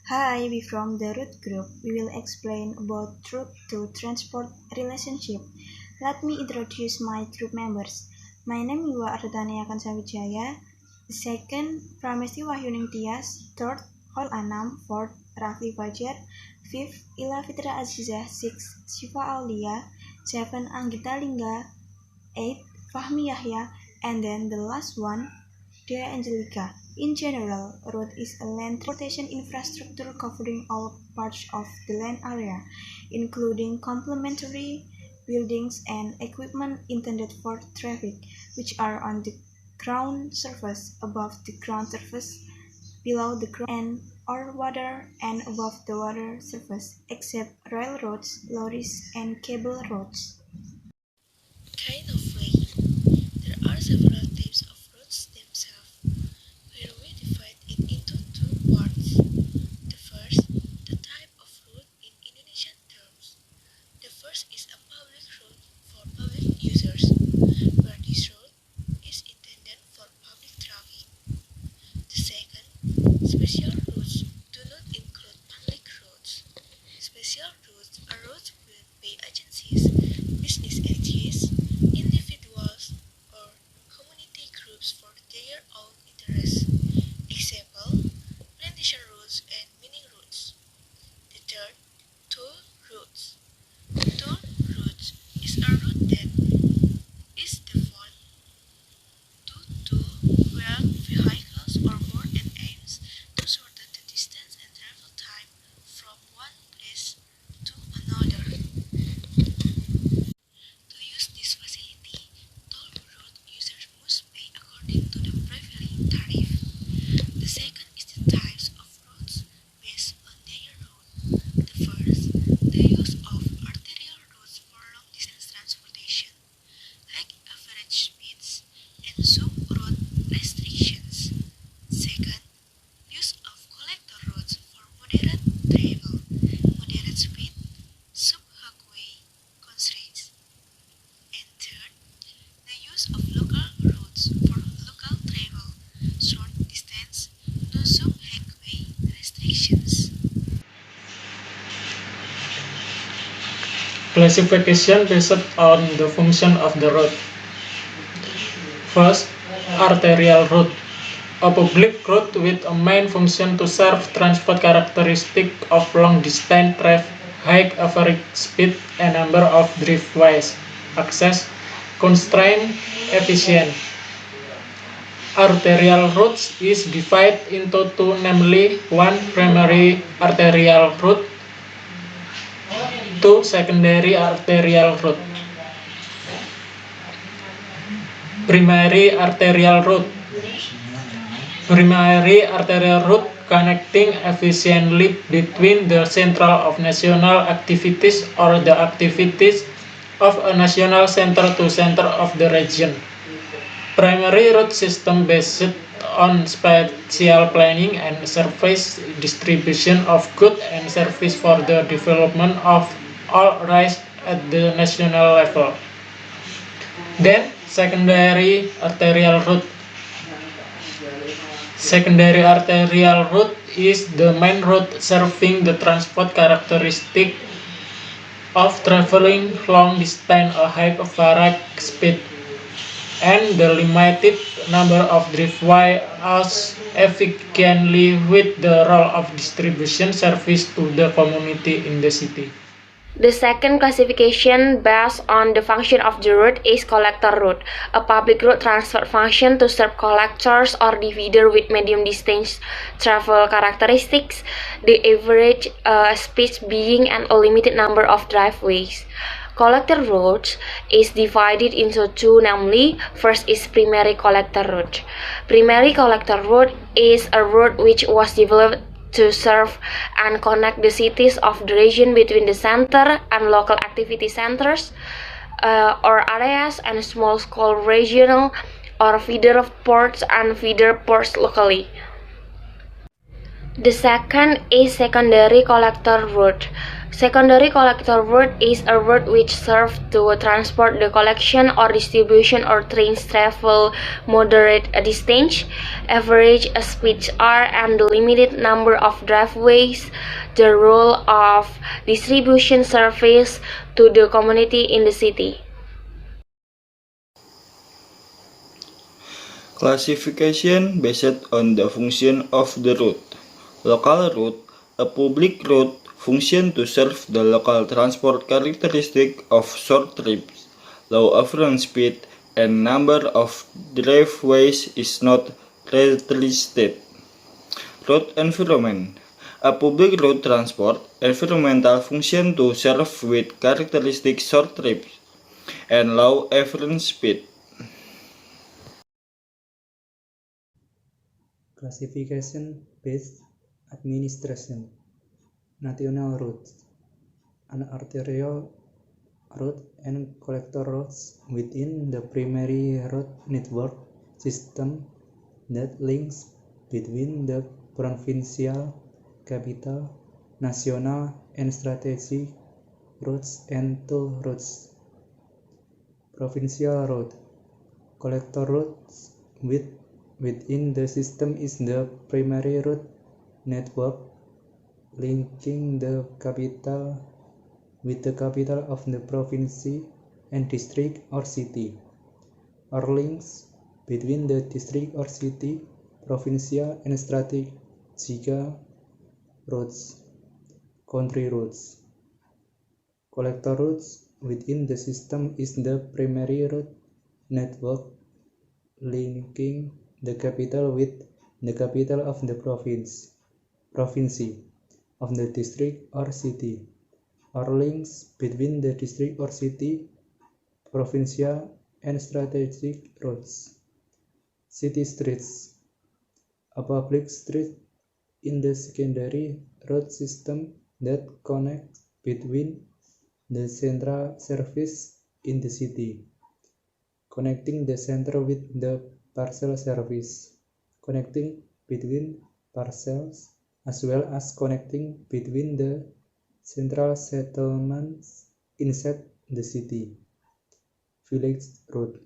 Hi, we from the root group. We will explain about route to transport relationship. Let me introduce my group members. My name is Ardania Kansawijaya. The second, Pramesti Wahyuning Tias. Third, Hol Anam. Fourth, Rafli Fajar. Fifth, Ila Fitra Azizah. Sixth, Shifa Aulia. Seven, Anggita Lingga. Eight, Fahmi Yahya. And then the last one, Dea Angelica. In general, road is a land transportation infrastructure covering all parts of the land area, including complementary buildings and equipment intended for traffic, which are on the ground surface, above the ground surface, below the ground and or water, and above the water surface, except railroads, lorries, and cable roads. Kind of way. There are several types of roads themselves, where we divide it into two parts. The first, the type of road in Indonesian terms. The first is a public road for public users, where this road is intended for public traffic. The second, special roads do not include public roads. Special roads are roads built by agencies, business entities, individuals, or community groups for their own interests. Example, plantation roads and mining roads. The third, toll roads. Toll roads is a route that is devoted to toll where vehicles are moored and aims to shorten the distance and travel time from one place to another. To use this facility, toll road users must pay according to the prevailing tariff. The second is the types of roads based on their route. The first, the use of arterial roads for long-distance transportation, like average speeds and sub-road restrictions. Second, use of collector roads for moderate travel, moderate speed, sub-highway constraints. And third, the use of local roads for local travel, short distance, no sub-highway restrictions. Classification based on the function of the road. First, arterial route. A public route with a main function to serve transport characteristic of long distance traffic, high average speed, and number of driveways. Access, constraint, efficient. Arterial routes is divided into two, namely, one primary arterial route, two secondary arterial route. Primary arterial route. Primary arterial route connecting efficiently between the central of national activities or the activities of a national center to center of the region. Primary route system based on spatial planning and surface distribution of goods and services for the development of all rights at the national level. Then, secondary arterial route. Secondary arterial route is the main route serving the transport characteristic of traveling long distance a high average speed, and the limited number of driveways as efficiently with the role of distribution service to the community in the city. The second classification based on the function of the route is collector route, a public route transport function to serve collectors or divider with medium distance travel characteristics, the average speed being an unlimited number of driveways. Collector route is divided into two, namely, first is primary collector route. Primary collector route is a route which was developed to serve and connect the cities of the region between the center and local activity centers or areas and small-scale regional or feeder ports and feeder ports locally. The second is secondary collector route. Secondary collector route is a route which serves to transport the collection or distribution or trains travel moderate distance, average speeds are, and the limited number of driveways. The role of distribution service to the community in the city. Classification based on the function of the route. Local route, a public route, function to serve the local transport characteristic of short trips. Low average speed and number of driveways is not listed. Road environment. A public road transport environmental function to serve with characteristic short trips and low average speed. Classification-based administration. National routes, an arterial route and collector routes within the primary road network system that links between the provincial capital, national and strategic routes and toll routes. Provincial road. Collector routes within the system is the primary route network linking the capital with the capital of the province and district or city, or links between the district or city, provincial and strategic roads, country roads. Collector routes within the system is the primary route network linking the capital with the capital of the province, of the district or city, or links between the district or city, provincial and strategic roads. City streets, a public street in the secondary road system that connects between the central service in the city, connecting the center with the parcel service, connecting between parcels, as well as connecting between the central settlements inside the city. Village road,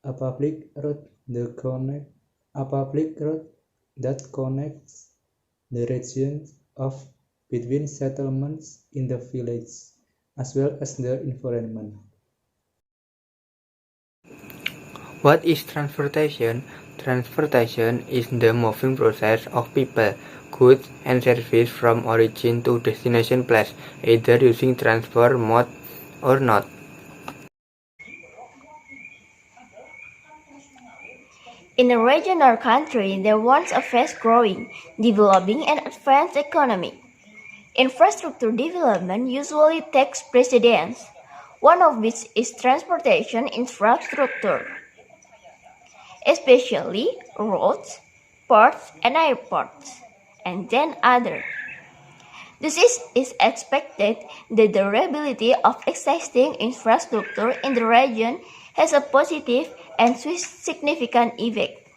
a public road that connects the regions of between settlements in the village, as well as the environment. What is transportation? Transportation is the moving process of people, goods, and services from origin to destination place, either using transport mode or not. In a region or country, there wants a fast-growing, developing, and advanced economy. Infrastructure development usually takes precedence, one of which is transportation infrastructure, especially roads, ports, and airports, and then other. This is expected that the durability of existing infrastructure in the region has a positive and significant effect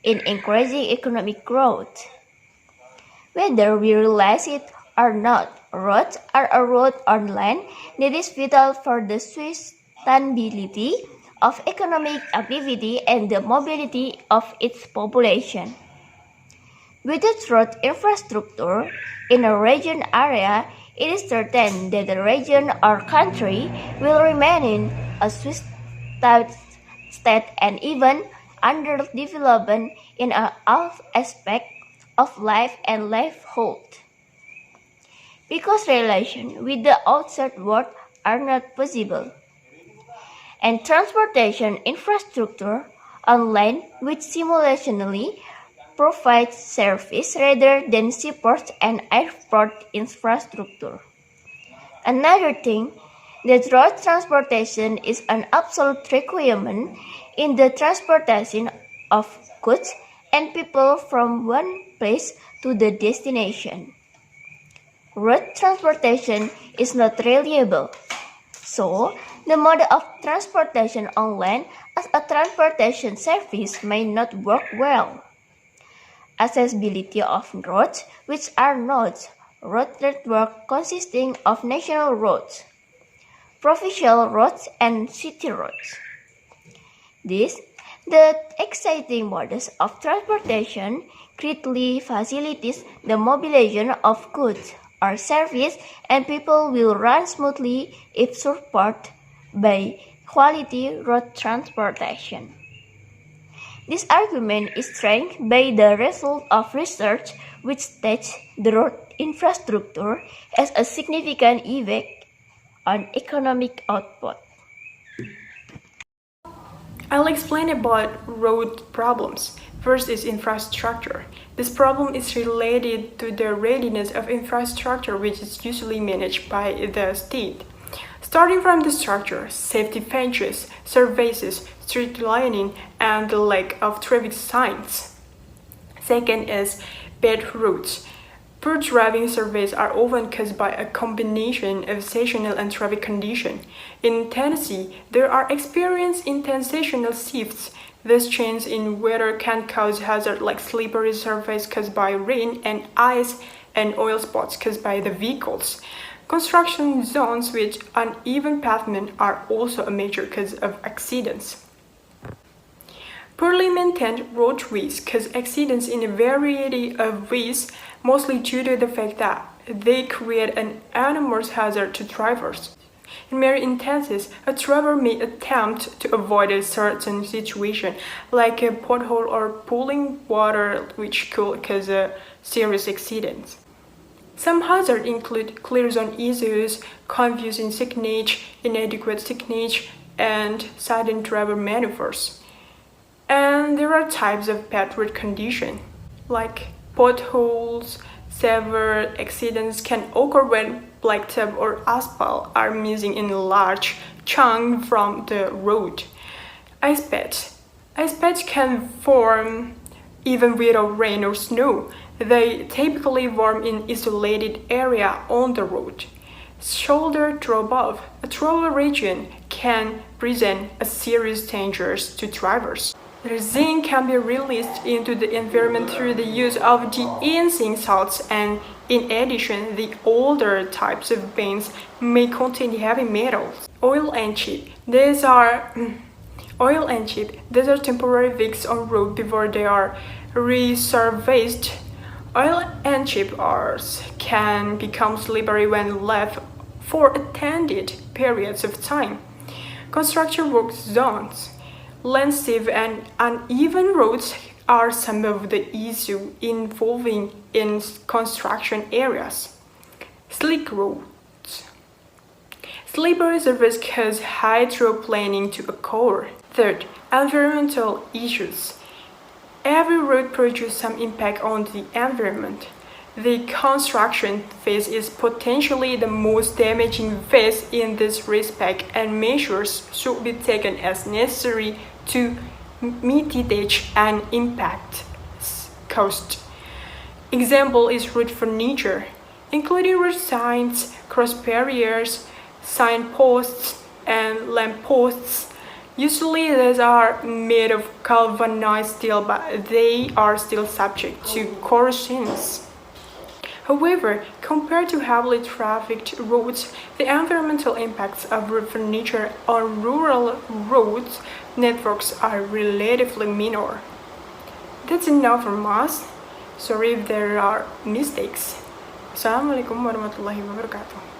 in increasing economic growth. Whether we realize it or not, roads are a road on land that is vital for the sustainability of economic activity and the mobility of its population. Without road infrastructure in a region area, it is certain that the region or country will remain in a state and even underdevelopment in all aspects of life and livelihood. Because relations with the outside world are not possible, and transportation infrastructure on land which simultaneously provides service rather than seaport and airport infrastructure. Another thing, that road transportation is an absolute requirement in the transportation of goods and people from one place to the destination. Road transportation is not reliable, so the mode of transportation on land as a transportation service may not work well. accessibility of roads, which are nodes, road network consisting of national roads, provincial roads, and city roads. The exciting modes of transportation greatly facilitates the mobilization of goods or service, and people will run smoothly if supported by quality road transportation. This argument is strengthened by the result of research which states the road infrastructure has a significant effect on economic output. I'll explain about road problems. First is infrastructure. This problem is related to the readiness of infrastructure, which is usually managed by the state. Starting from the structure, safety fences, surfaces, street lighting, and the lack of traffic signs. Second is bad roads. Poor driving surveys are often caused by a combination of seasonal and traffic conditions. In Tennessee, there are experienced intense seasonal shifts. This change in weather can cause hazards like slippery surface caused by rain and ice and oil spots caused by the vehicles. Construction zones with uneven pavement are also a major cause of accidents. Poorly maintained roadways cause accidents in a variety of ways, mostly due to the fact that they create an enormous hazard to drivers. In many instances, a driver may attempt to avoid a certain situation, like a pothole or pooling water, which could cause a serious accident. Some hazards include clear zone issues, confusing signage, inadequate signage, and sudden driver maneuvers. And there are types of bad road condition, like potholes. Severe accidents can occur when blacktop or asphalt are missing in a large chunk from the road. Ice patches. Ice patches can form even without rain or snow. They typically form in isolated area on the road. Shoulder drop-off. A drop-off region can present a serious danger to drivers. The zinc can be released into the environment through the use of de-icing salts, and in addition, the older types of veins may contain heavy metals. Oil and chip. These are temporary fixes on road before they are resurfaced. Oil and chip ores can become slippery when left for extended periods of time. Construction work zones. Unsafe and uneven roads are some of the issues involving in construction areas. Slick roads. Slippery surface cause hydroplaning to occur. Third, environmental issues. Every road produces some impact on the environment. The construction phase is potentially the most damaging phase in this respect, and measures should be taken as necessary to mitigate an impact caused. Example is road furniture, including road signs, cross barriers, signposts, and lampposts. Usually these are made of galvanized steel, but they are still subject to corrosions. However, compared to heavily trafficked roads, the environmental impacts of road furniture on rural road networks are relatively minor. That's enough from us. Sorry if there are mistakes. Assalamualaikum warahmatullahi wabarakatuh.